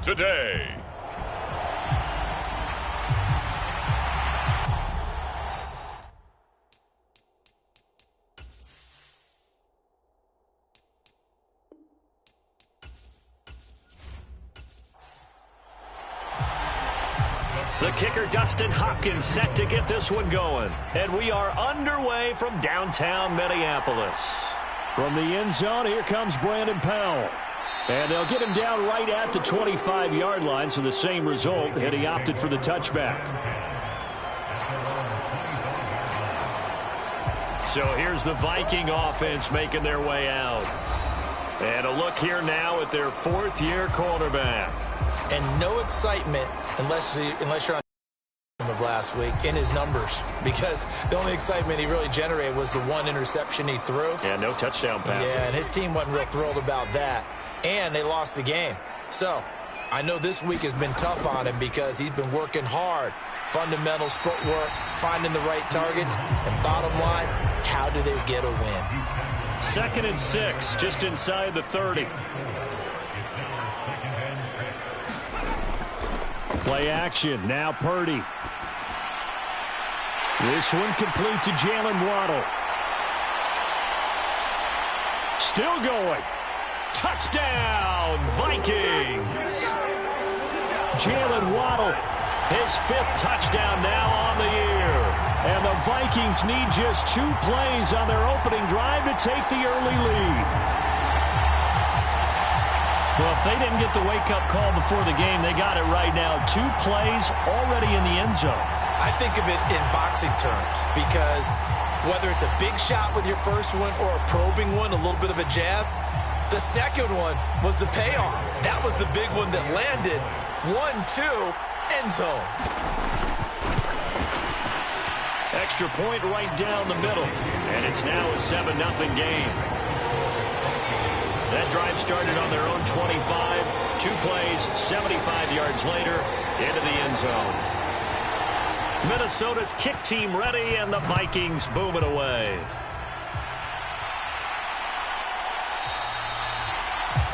today. The kicker, Dustin Hopkins, set to get this one going. And we are underway from downtown Minneapolis. From the end zone, here comes Brandon Powell. And they'll get him down right at the 25-yard line, so the same result, and he opted for the touchback. So here's the Viking offense making their way out. And a look here now at their fourth-year quarterback. And no excitement unless you're on of last week in his numbers, because the only excitement he really generated was the one interception he threw. Yeah, no touchdown passes. Yeah, and his team wasn't real thrilled about that. And they lost the game. So I know this week has been tough on him because he's been working hard. Fundamentals, footwork, finding the right targets. And bottom line, how do they get a win? 2nd and 6, just inside the 30. Play action, now Purdy. This one complete to Jalen Waddle. Still going. Touchdown, Vikings. Jalen Waddle, his 5th touchdown now on the year. And the Vikings need just 2 plays on their opening drive to take the early lead. Well, if they didn't get the wake-up call before the game, they got it right now. 2 plays already in the end zone. I think of it in boxing terms, because whether it's a big shot with your first one or a probing one, a little bit of a jab, the second one was the payoff. That was the big one that landed. 1-2, end zone. Extra point right down the middle. And it's now a 7-0 game. That drive started on their own 25. 2 plays, 75 yards later, into the end zone. Minnesota's kick team ready, and the Vikings boom it away.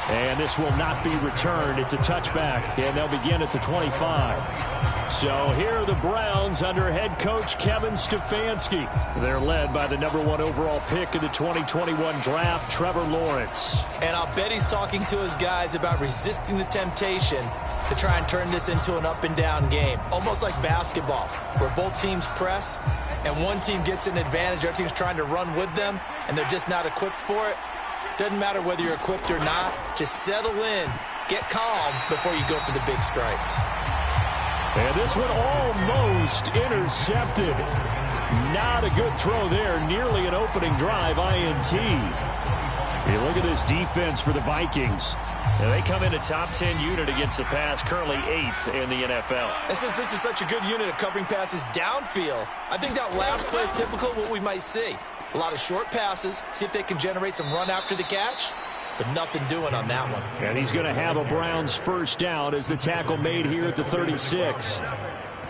And this will not be returned. It's a touchback, and they'll begin at the 25. So here are the Browns under head coach Kevin Stefanski. They're led by the #1 overall pick in the 2021 draft, Trevor Lawrence. And I'll bet he's talking to his guys about resisting the temptation to try and turn this into an up-and-down game, almost like basketball, where both teams press, and one team gets an advantage, the other team's trying to run with them, and they're just not equipped for it. Doesn't matter whether you're equipped or not. Just settle in, get calm before you go for the big strikes. And this one almost intercepted. Not a good throw there. Nearly an opening drive, INT. Hey, look at this defense for the Vikings. And they come in a top 10 unit against the pass, currently 8th in the NFL. And since this is such a good unit of covering passes downfield, I think that last play is typical of what we might see. A lot of short passes, see if they can generate some run after the catch, but nothing doing on that one. And he's going to have a Browns first down as the tackle made here at the 36.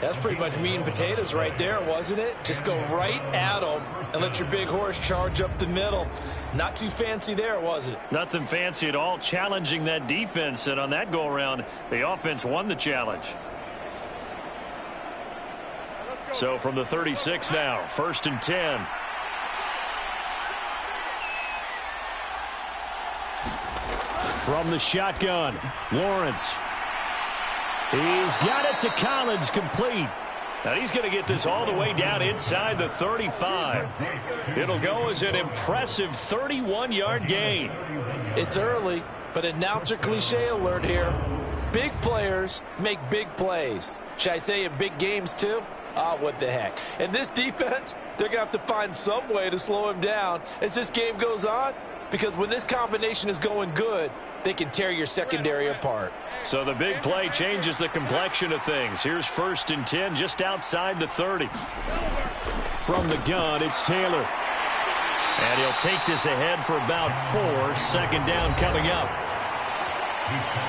That's pretty much meat and potatoes right there, wasn't it? Just go right at them and let your big horse charge up the middle. Not too fancy there, was it? Nothing fancy at all, challenging that defense, and on that go-around, the offense won the challenge. So from the 36 now, 1st and 10. From the shotgun, Lawrence. He's got it to Collins, complete. Now he's going to get this all the way down inside the 35. It'll go as an impressive 31-yard gain. It's early, but announcer cliche alert here. Big players make big plays. Should I say in big games too? What the heck. And this defense, they're going to have to find some way to slow him down as this game goes on, because when this combination is going good, they can tear your secondary apart. So the big play changes the complexion of things. Here's 1st and 10 just outside the 30. From the gun, it's Taylor. And he'll take this ahead for about 4. 2nd down coming up.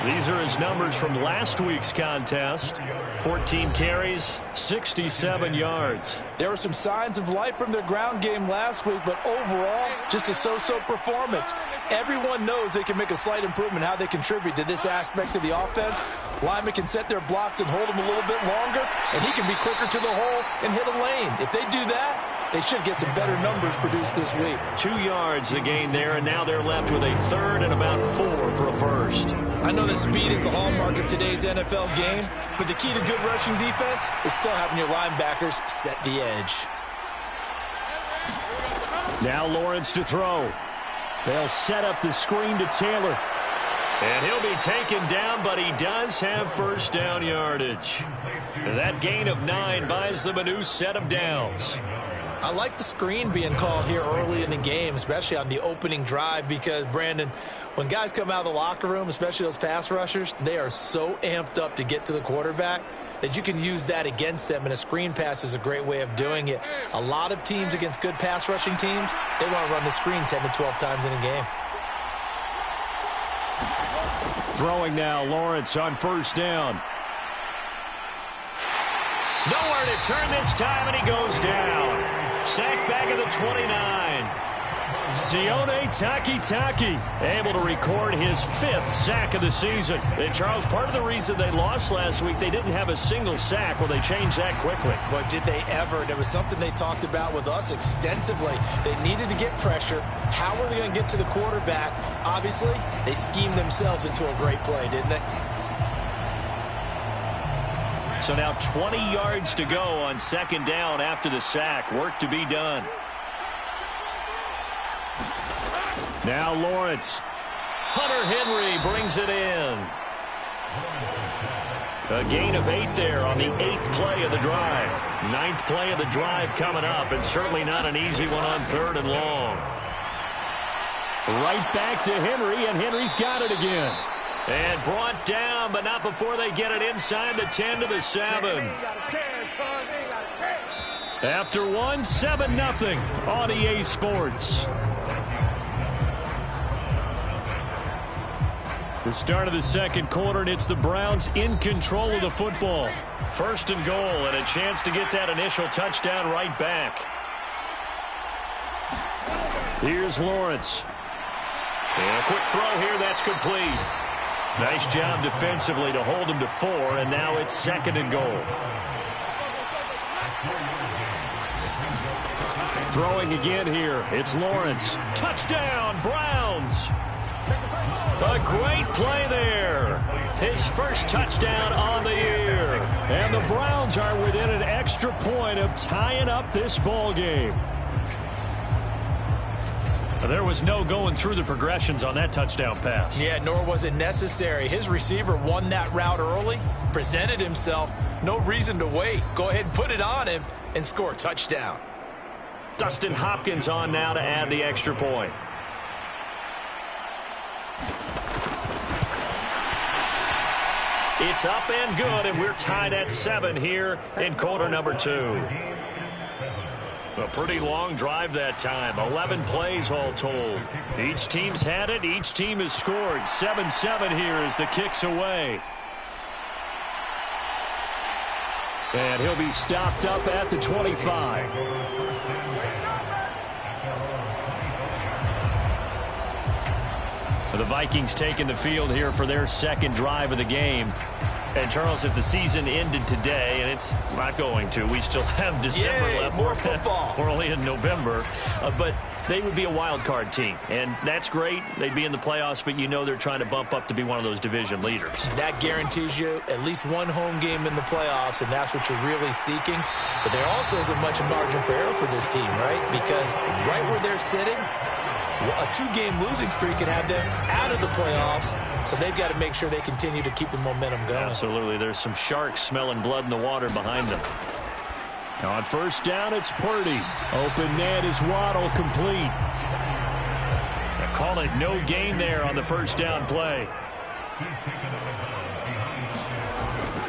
These are his numbers from last week's contest. 14 carries, 67 yards. There were some signs of life from their ground game last week, but overall, just a so-so performance. Everyone knows they can make a slight improvement in how they contribute to this aspect of the offense. Linemen can set their blocks and hold them a little bit longer, and he can be quicker to the hole and hit a lane. If they do that, they should get some better numbers produced this week. 2 yards the gain there, and now they're left with a third and about 4 for a first. I know that speed is the hallmark of today's NFL game, but the key to good rushing defense is still having your linebackers set the edge. Now Lawrence to throw. They'll set up the screen to Taylor. And he'll be taken down, but he does have first down yardage. That gain of 9 buys them a new set of downs. I like the screen being called here early in the game, especially on the opening drive, because, Brandon, when guys come out of the locker room, especially those pass rushers, they are so amped up to get to the quarterback that you can use that against them, and a screen pass is a great way of doing it. A lot of teams against good pass rushing teams, they want to run the screen 10 to 12 times in a game. Throwing now, Lawrence on first down. Nowhere to turn this time, and he goes down. Sacked back at the 29. Sione Takitaki able to record his 5th sack of the season. And, Charles, part of the reason they lost last week, they didn't have a single sack. Well, they changed that quickly. But did they ever? And it was something they talked about with us extensively. They needed to get pressure. How are they going to get to the quarterback? Obviously, they schemed themselves into a great play, didn't they? So now 20 yards to go on second down after the sack. Work to be done. Now Lawrence. Hunter Henry brings it in. A gain of 8 there on the 8th play of the drive. 9th play of the drive coming up, and certainly not an easy one on 3rd and long. Right back to Henry, and Henry's got it again. And brought down, but not before they get it inside the 10 to the 7. After one, 7-0 on EA Sports. The start of the second quarter, and it's the Browns in control of the football. 1st and goal, and a chance to get that initial touchdown right back. Here's Lawrence. And a quick throw here, that's complete. Nice job defensively to hold him to 4, and now it's 2nd and goal. Throwing again here, it's Lawrence. Touchdown, Browns! A great play there. His first touchdown on the year. And the Browns are within an extra point of tying up this ball game. There was no going through the progressions on that touchdown pass. Yeah, nor was it necessary. His receiver won that route early, presented himself, no reason to wait. Go ahead and put it on him and score a touchdown. Dustin Hopkins on now to add the extra point. It's up and good, and we're tied at 7 here in quarter number 2. A pretty long drive that time. 11 plays all told. Each team's had it. Each team has scored. 7-7 here as the kick's away. And he'll be stopped up at the 25. The Vikings taking the field here for their second drive of the game. And, Charles, if the season ended today, and it's not going to, we still have December left. More football. We're only in November. But they would be a wild card team. And that's great. They'd be in the playoffs, but you know they're trying to bump up to be one of those division leaders. That guarantees you at least one home game in the playoffs, and that's what you're really seeking. But there also isn't much margin for error for this team, right? Because right where they're sitting, a 2-game losing streak could have them out of the playoffs, so they've got to make sure they continue to keep the momentum going. Absolutely. There's some sharks smelling blood in the water behind them. On first down, it's Purdy. Open net is Waddle, complete. I call it no gain there on the first down play.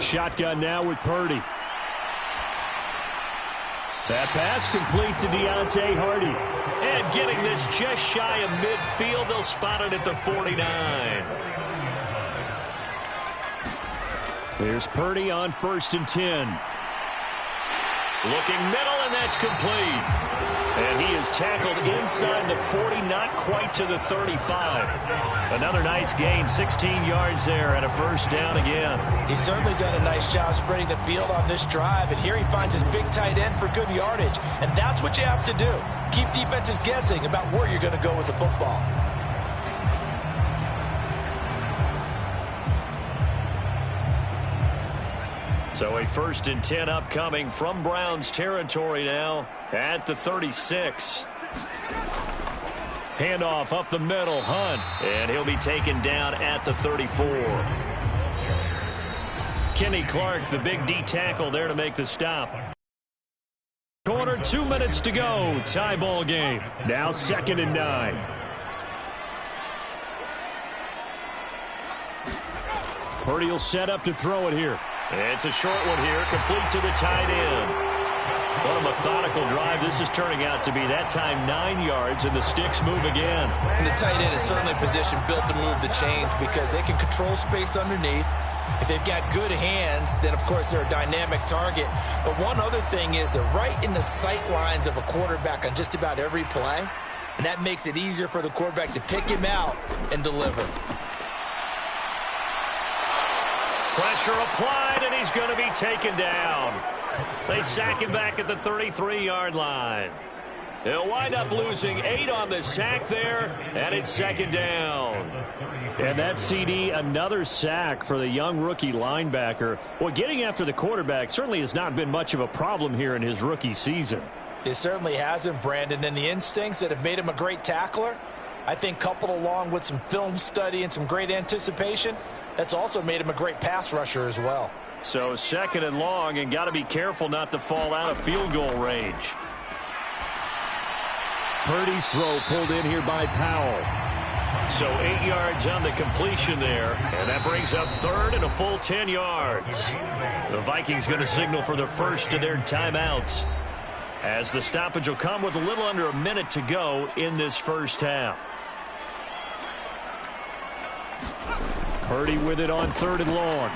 Shotgun now with Purdy. That pass complete to Deontay Hardy. And getting this just shy of midfield, they'll spot it at the 49. Here's Purdy on 1st and 10. Looking middle, And that's complete. And he is tackled inside the 40, not quite to the 35. Another nice gain, 16 yards there, and a first down again. He's certainly done a nice job spreading the field on this drive, and here he finds his big tight end for good yardage. And that's what you have to do. Keep defenses guessing about where you're going to go with the football. So a 1st and 10 upcoming from Browns territory now at the 36. Handoff up the middle, Hunt, and he'll be taken down at the 34. Kenny Clark, the big D tackle there to make the stop. Corner, 2 minutes to go. Tie ball game. Now 2nd and 9. Purdy will set up to throw it here. It's a short one here, complete to the tight end. What a methodical drive this is turning out to be. That time 9 yards, and the sticks move again. And the tight end is certainly a position built to move the chains because they can control space underneath. If they've got good hands, then, of course, they're a dynamic target. But one other thing is they're right in the sight lines of a quarterback on just about every play, and that makes it easier for the quarterback to pick him out and deliver. Pressure applied, and he's going to be taken down. They sack him back at the 33-yard line. They'll wind up losing 8 on the sack there, and it's 2nd down. And that CD, another sack for the young rookie linebacker. Well, getting after the quarterback certainly has not been much of a problem here in his rookie season. It certainly hasn't, Brandon, and the instincts that have made him a great tackler, I think coupled along with some film study and some great anticipation, that's also made him a great pass rusher as well. So 2nd and long, and got to be careful not to fall out of field goal range. Purdy's throw pulled in here by Powell. So 8 yards on the completion there, and that brings up 3rd and a full 10 yards. The Vikings going to signal for the first of their timeouts, as the stoppage will come with a little under a minute to go in this first half. Purdy with it on 3rd and long.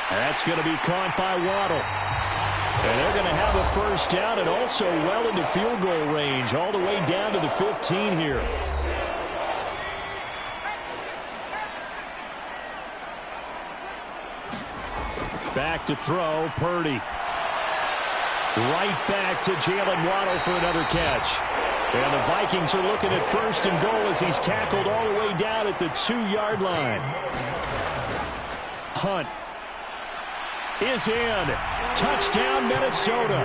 That's going to be caught by Waddle. And they're going to have a first down and also well into field goal range, all the way down to the 15 here. Back to throw, Purdy. Right back to Jalen Waddle for another catch. And the Vikings are looking at 1st and goal as he's tackled all the way down at the 2-yard line. Hunt is in. Touchdown, Minnesota.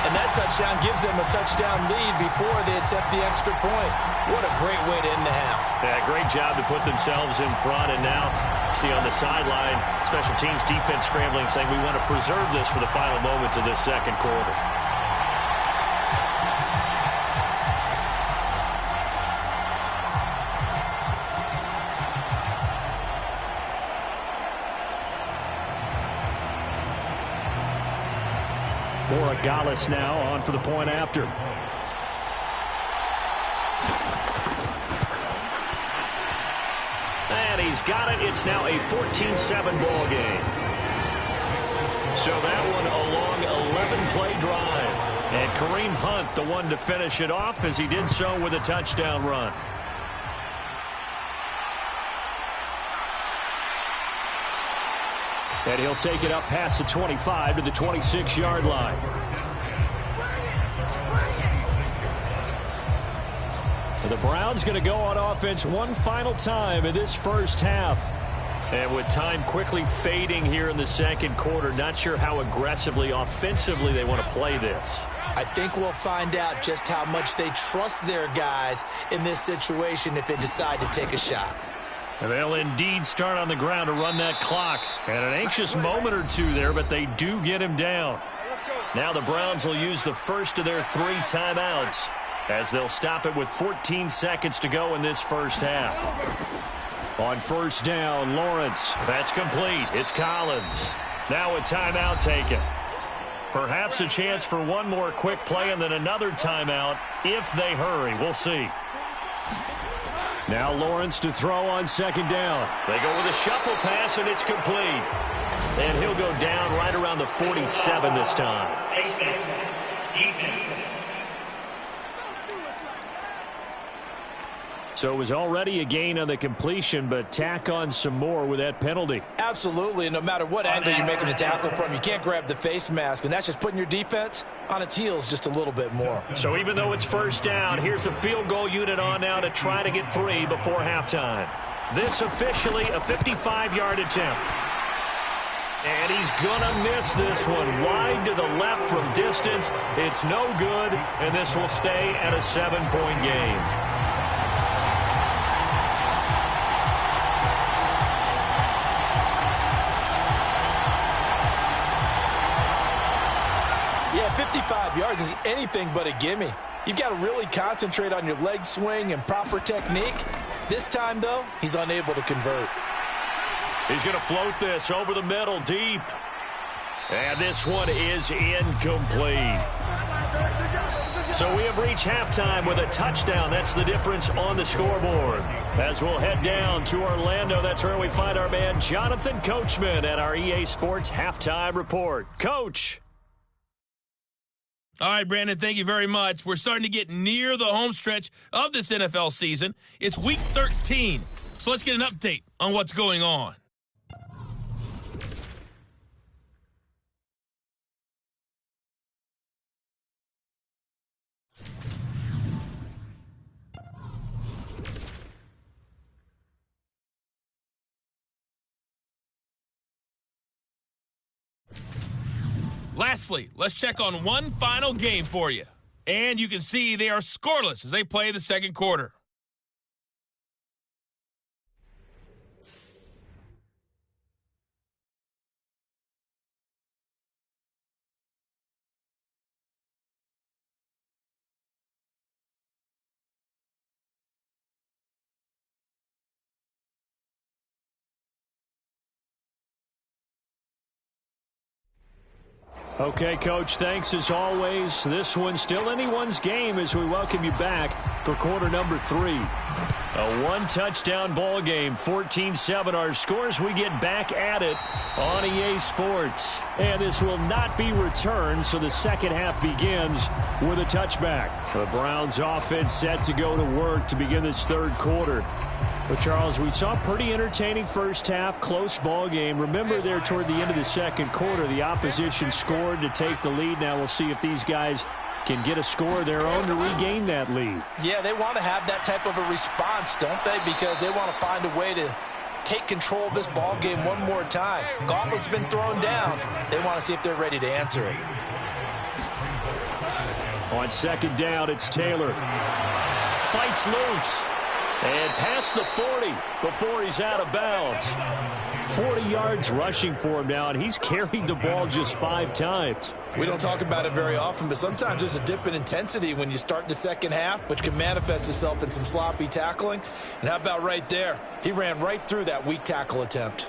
And that touchdown gives them a touchdown lead before they attempt the extra point. What a great way to end the half. Yeah, great job to put themselves in front. And now, see on the sideline, special teams defense scrambling, saying we want to preserve this for the final moments of this second quarter. Morales now on for the point after. And he's got it. It's now a 14-7 ball game. So that one a long 11-play drive. And Kareem Hunt, the one to finish it off, as he did so with a touchdown run. And he'll take it up past the 25 to the 26-yard line. The Browns going to go on offense one final time in this first half. And with time quickly fading here in the second quarter, not sure how aggressively, offensively they want to play this. I think we'll find out just how much they trust their guys in this situation if they decide to take a shot. And they'll indeed start on the ground to run that clock. And an anxious moment or two there, but they do get him down. Now the Browns will use the first of their 3 timeouts, as they'll stop it with 14 seconds to go in this first half. On first down, Lawrence. That's complete. It's Collins. Now a timeout taken. Perhaps a chance for one more quick play and then another timeout if they hurry. We'll see. Now Lawrence to throw on second down. They go with a shuffle pass, and it's complete. And he'll go down right around the 47 this time. So it was already a gain on the completion, but tack on some more with that penalty. Absolutely, and no matter what angle you're making the tackle from, you can't grab the face mask, and that's just putting your defense on its heels just a little bit more. So even though it's first down, here's the field goal unit on now to try to get 3 before halftime. This officially a 55-yard attempt. And he's going to miss this one. Wide to the left from distance. It's no good, and this will stay at a 7-point game. Yeah, 55 yards is anything but a gimme. You've got to really concentrate on your leg swing and proper technique. This time, though, he's unable to convert. He's going to float this over the middle, deep. And this one is incomplete. So we have reached halftime with a touchdown. That's the difference on the scoreboard. As we'll head down to Orlando, that's where we find our man Jonathan Coachman at our EA Sports Halftime Report. Coach. All right, Brandon, thank you very much. We're starting to get near the home stretch of this NFL season. It's Week 13, so let's get an update on what's going on. Lastly, let's check on one final game for you. And you can see they are scoreless as they play the second quarter. Okay, Coach, thanks as always. This one's still anyone's game as we welcome you back for quarter number 3. A one-touchdown ball game, 14-7 our scores. We get back at it on EA Sports. And this will not be returned, so the second half begins with a touchback. The Browns offense set to go to work to begin this third quarter. But, Charles, we saw a pretty entertaining first half, close ball game. Remember there toward the end of the second quarter, the opposition scored to take the lead. Now we'll see if these guys can get a score of their own to regain that lead. Yeah, they want to have that type of a response, don't they? Because they want to find a way to take control of this ball game one more time. Gauntlet's been thrown down. They want to see if they're ready to answer it. On second down, it's Taylor. Fights loose. And past the 40 before he's out of bounds. 40 yards rushing for him now, and he's carried the ball just 5 times. We don't talk about it very often, but sometimes there's a dip in intensity when you start the second half, which can manifest itself in some sloppy tackling. And how about right there? He ran right through that weak tackle attempt.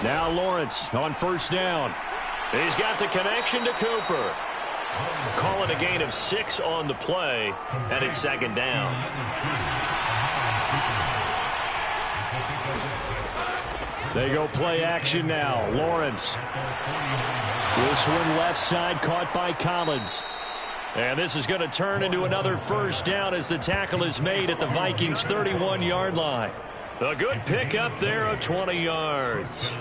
Now Lawrence on first down. He's got the connection to Cooper. Calling a gain of 6 on the play, and it's second down. They go play action now. Lawrence. This one left side caught by Collins. And this is going to turn into another first down as the tackle is made at the Vikings' 31-yard line. A good pickup there of 20 yards.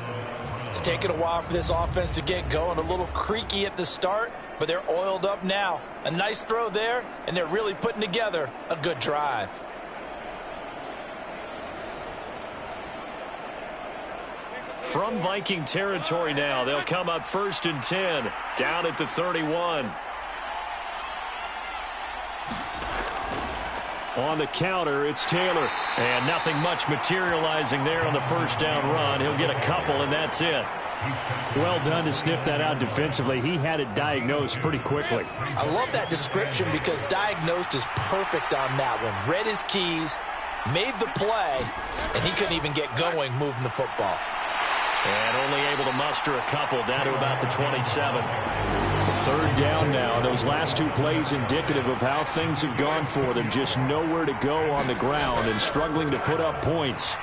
It's taken a while for this offense to get going. A little creaky at the start, but they're oiled up now. A nice throw there, and they're really putting together a good drive. From Viking territory now, they'll come up 1st and 10, down at the 31. On the counter, it's Taylor. And nothing much materializing there on the first down run. He'll get a couple, and that's it. Well done to sniff that out defensively. He had it diagnosed pretty quickly. I love that description because diagnosed is perfect on that one. Read his keys, made the play, and he couldn't even get going moving the football. And only able to muster a couple down to about the 27. Third down now. Those last two plays indicative of how things have gone for them. Just nowhere to go on the ground and struggling to put up points.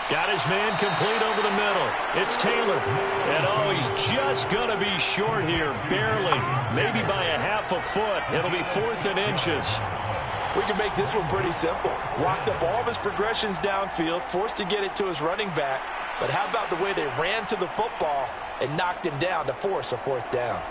Got his man complete over the middle. It's Taylor. And, oh, he's just going to be short here. Barely. Maybe by a half a foot. It'll be 4th and inches. We can make this one pretty simple. Locked up all of his progressions downfield, forced to get it to his running back. But how about the way they ran to the football and knocked him down to force a 4th down?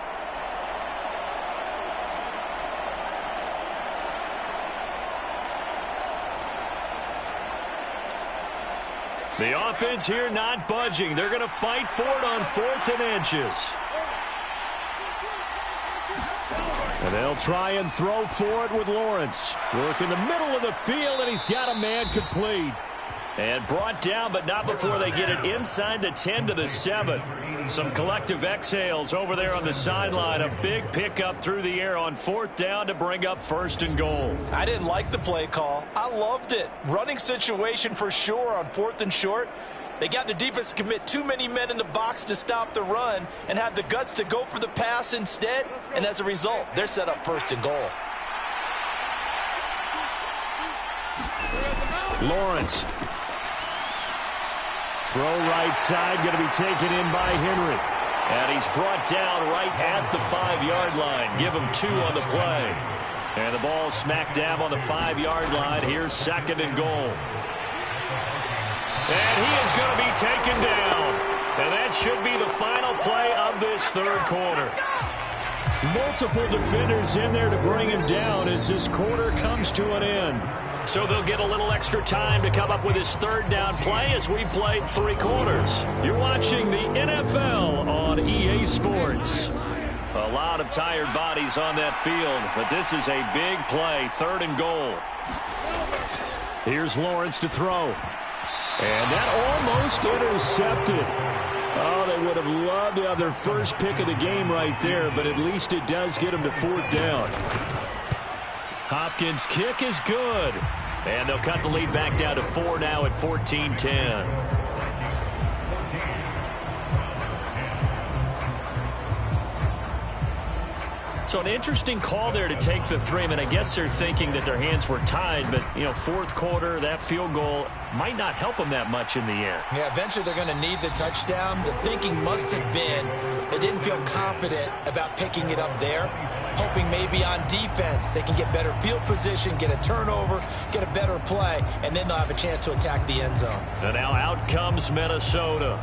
The offense here not budging. They're going to fight for it on 4th and inches. And they'll try and throw for it with Lawrence. Work in the middle of the field, and he's got a man complete. And brought down, but not before they get it inside the 10 to the 7. Some collective exhales over there on the sideline. A big pickup through the air on 4th down to bring up 1st and goal. I didn't like the play call. I loved it. Running situation for sure on 4th and short. They got the defense to commit too many men in the box to stop the run and have the guts to go for the pass instead. And as a result, they're set up 1st and goal. Lawrence. Throw right side, going to be taken in by Henry. And he's brought down right at the 5-yard line. Give him 2 on the play. And the ball smack dab on the 5-yard line. Here's 2nd and goal. And he is going to be taken down. And that should be the final play of this 3rd quarter. Multiple defenders in there to bring him down as this quarter comes to an end. So they'll get a little extra time to come up with his 3rd down play as we played 3 quarters. You're watching the NFL on EA Sports. A lot of tired bodies on that field, but this is a big play, 3rd and goal. Here's Lawrence to throw. And that almost intercepted. Oh, they would have loved to have their first pick of the game right there, but at least it does get them to 4th down. Hopkins' kick is good. And they'll cut the lead back down to 4 now at 14-10. So an interesting call there to take the 3. I mean, I guess they're thinking that their hands were tied, but, you know, 4th quarter, that field goal might not help them that much in the end. Yeah, eventually they're going to need the touchdown. The thinking must have been they didn't feel confident about picking it up there, hoping maybe on defense they can get better field position, get a turnover, get a better play, and then they'll have a chance to attack the end zone. And now out comes Minnesota.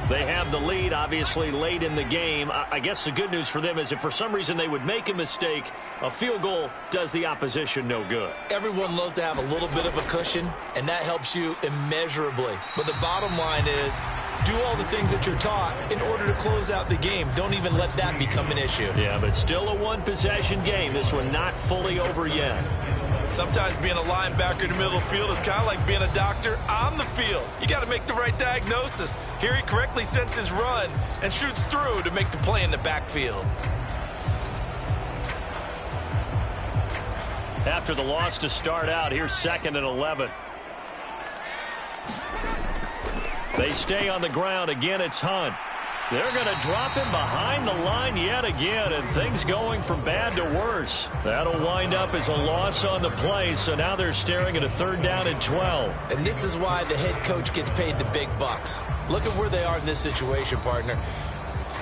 They have the lead, obviously, late in the game. I guess the good news for them is if for some reason they would make a mistake, a field goal does the opposition no good. Everyone loves to have a little bit of a cushion, and that helps you immeasurably. But the bottom line is, do all the things that you're taught in order to close out the game. Don't even let that become an issue. Yeah, but still a one-possession game. This one not fully over yet. Sometimes being a linebacker in the middle of the field is kind of like being a doctor on the field. You got to make the right diagnosis. Here he correctly sets his run and shoots through to make the play in the backfield. After the loss to start out, here's 2nd and 11. They stay on the ground. Again, it's Hunt. They're going to drop him behind the line yet again, and things going from bad to worse. That'll wind up as a loss on the play, so now they're staring at a 3rd down and 12. And this is why the head coach gets paid the big bucks. Look at where they are in this situation, partner.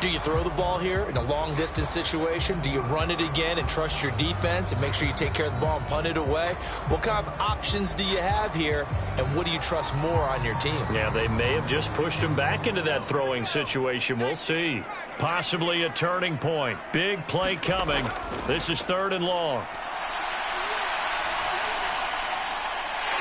Do you throw the ball here in a long-distance situation? Do you run it again and trust your defense and make sure you take care of the ball and punt it away? What kind of options do you have here, and what do you trust more on your team? Yeah, they may have just pushed him back into that throwing situation. We'll see. Possibly a turning point. Big play coming. This is 3rd and long.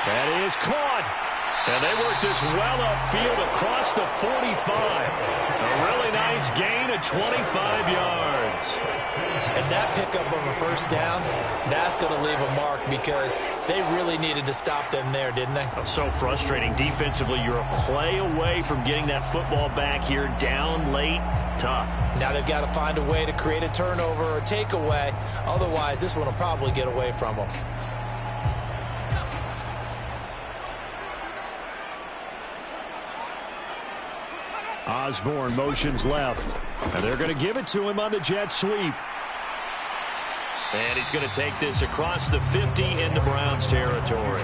That is caught. And they work this well upfield across the 45. A really nice gain of 25 yards. And that pickup of a 1st down, that's going to leave a mark because they really needed to stop them there, didn't they? So frustrating. Defensively, you're a play away from getting that football back here down late. Tough. Now they've got to find a way to create a turnover or a takeaway. Otherwise, this one will probably get away from them. Osborne motions left. And they're going to give it to him on the jet sweep. And he's going to take this across the 50 into Browns territory.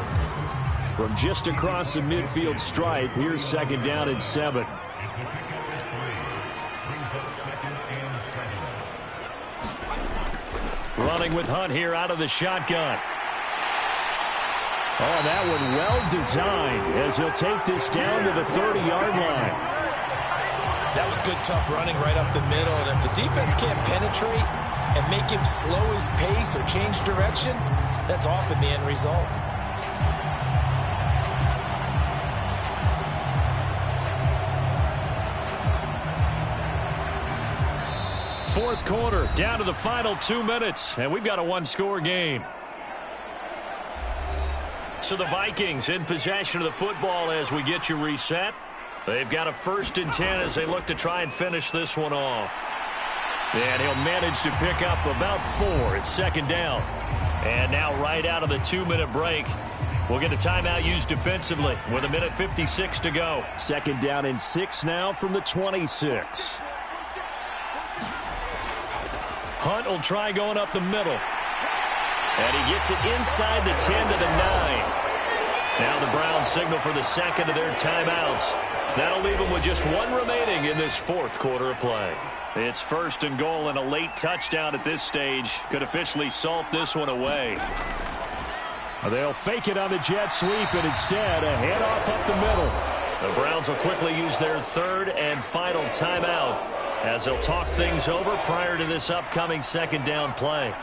From just across the midfield stripe, here's 2nd down and 7. Running with Hunt here out of the shotgun. Oh, that one well designed as he'll take this down to the 30-yard line. That was good, tough running right up the middle. And if the defense can't penetrate and make him slow his pace or change direction, that's often the end result. Fourth quarter, down to the final 2 minutes, and we've got a one-score game. So the Vikings in possession of the football as we get you reset. They've got a 1st and 10 as they look to try and finish this one off. And he'll manage to pick up about 4. It's 2nd down. And now right out of the 2-minute break, we'll get a timeout used defensively with 1:56 to go. 2nd down and 6 now from the 26. Hunt will try going up the middle. And he gets it inside the 10 to the 9. Now the Browns signal for the 2nd of their timeouts. That'll leave them with just 1 remaining in this 4th quarter of play. It's 1st and goal, and a late touchdown at this stage could officially salt this one away. They'll fake it on the jet sweep, and instead a handoff up the middle. The Browns will quickly use their 3rd and final timeout as they'll talk things over prior to this upcoming 2nd down play.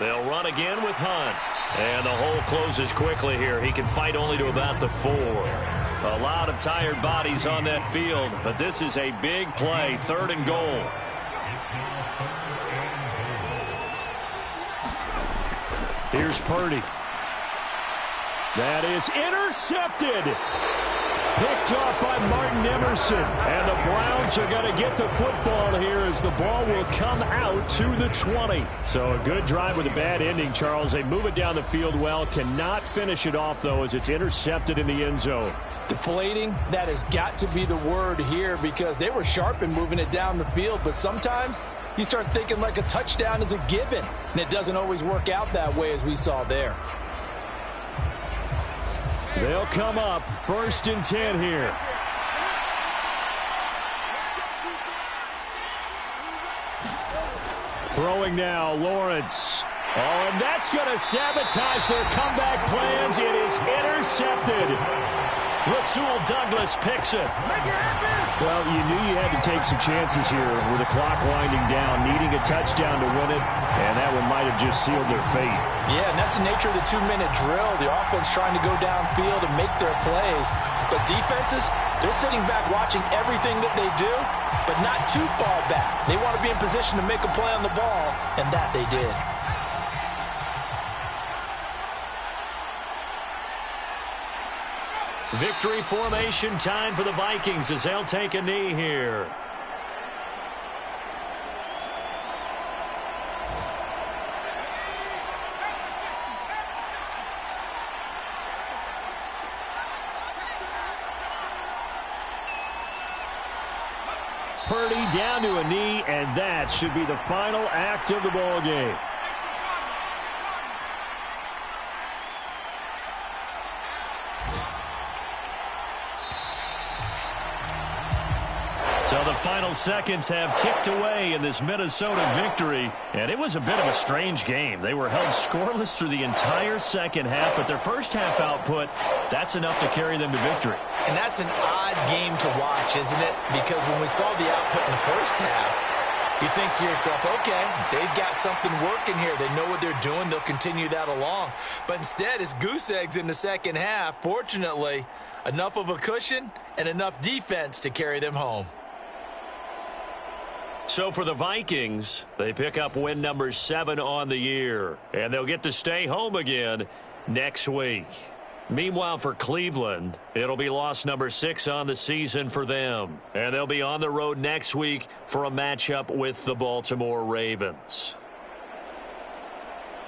They'll run again with Hunt. And the hole closes quickly here. He can fight only to about the 4. A lot of tired bodies on that field, but this is a big play, 3rd and goal. Here's Purdy. That is intercepted. Picked off by Martin Emerson. And the Browns are going to get the football here as the ball will come out to the 20. So a good drive with a bad ending, Charles. They move it down the field well. Cannot finish it off, though, as it's intercepted in the end zone. Deflating, that has got to be the word here because they were sharp in moving it down the field. But sometimes you start thinking like a touchdown is a given. And it doesn't always work out that way as we saw there. They'll come up 1st and 10 here. Throwing now, Lawrence. Oh, and that's going to sabotage their comeback plans. It is intercepted. Rasul Douglas picks it. Well, you knew you had to take some chances here with the clock winding down, needing a touchdown to win it, and that one might have just sealed their fate. Yeah, and that's the nature of the 2-minute drill. The offense trying to go downfield and make their plays. But defenses, they're sitting back watching everything that they do, but not too far back. They want to be in position to make a play on the ball, and that they did. Victory formation time for the Vikings as they'll take a knee here. Purdy down to a knee, and that should be the final act of the ball game. So the final seconds have ticked away in this Minnesota victory, and it was a bit of a strange game. They were held scoreless through the entire second half, but their first half output, that's enough to carry them to victory. And that's an odd game to watch, isn't it? Because when we saw the output in the first half, you think to yourself, okay, they've got something working here. They know what they're doing. They'll continue that along. But instead, it's goose eggs in the second half. Fortunately, enough of a cushion and enough defense to carry them home. So for the Vikings, they pick up win number 7 on the year, and they'll get to stay home again next week. Meanwhile, for Cleveland, it'll be loss number 6 on the season for them, and they'll be on the road next week for a matchup with the Baltimore Ravens.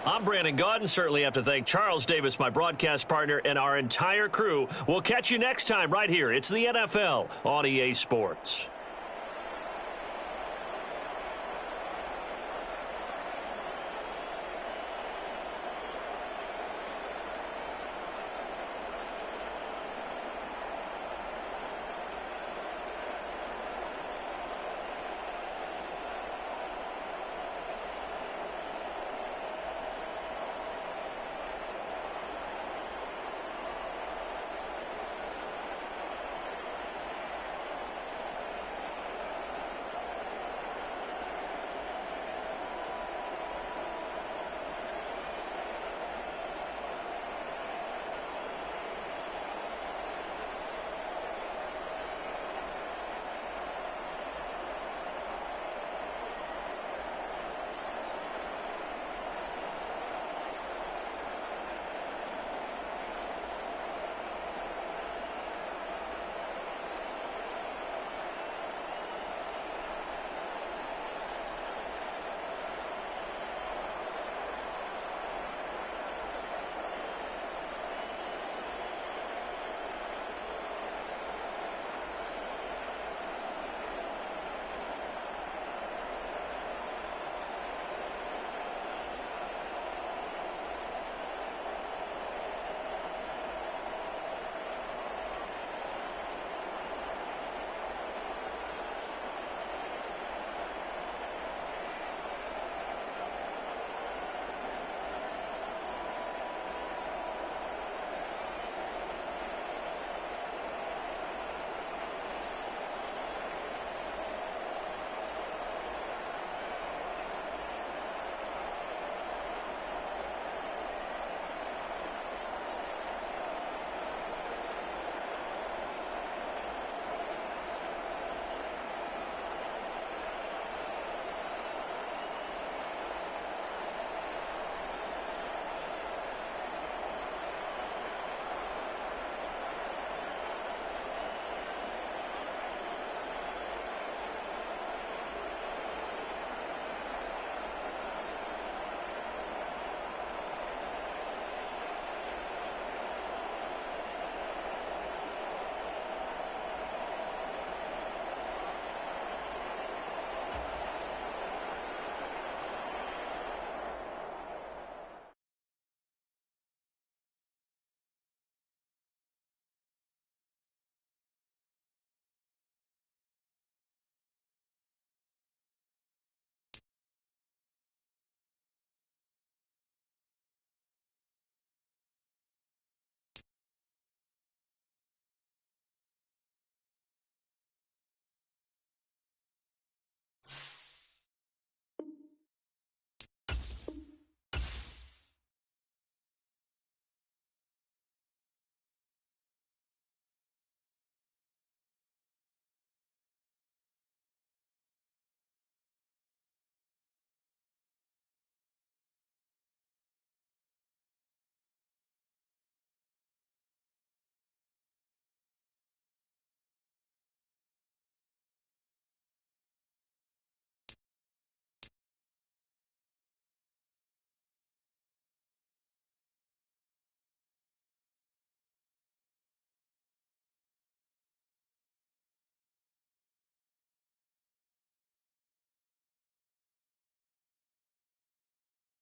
I'm Brandon Gaudin. Certainly have to thank Charles Davis, my broadcast partner, and our entire crew. We'll catch you next time right here. It's the NFL on EA Sports.